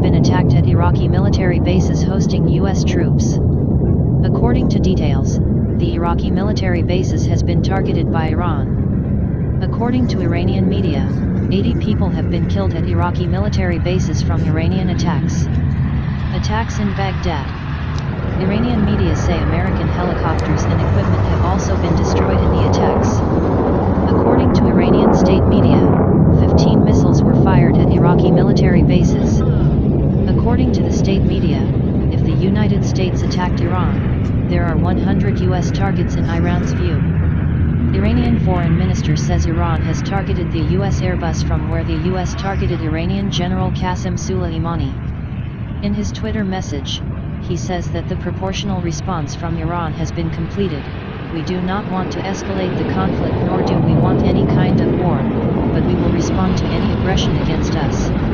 been attacked at Iraqi military bases hosting U.S. troops. According to details, the Iraqi military bases has been targeted by Iran. According to Iranian media, 80 people have been killed at Iraqi military bases from Iranian attacks. Attacks in Baghdad. Iranian media say American helicopters and equipment have also been destroyed in the attacks. According to Iranian state media, 15 missiles were fired at Iraqi military bases. According to the state media, if the United States attacked Iran, there are 100 U.S. targets in Iran's view. Iranian foreign minister says Iran has targeted the U.S. Airbus from where the U.S. targeted Iranian General Qasem Soleimani. In his Twitter message, he says that the proportional response from Iran has been completed. We do not want to escalate the conflict nor do we want any kind of war, but we will respond to any aggression against us.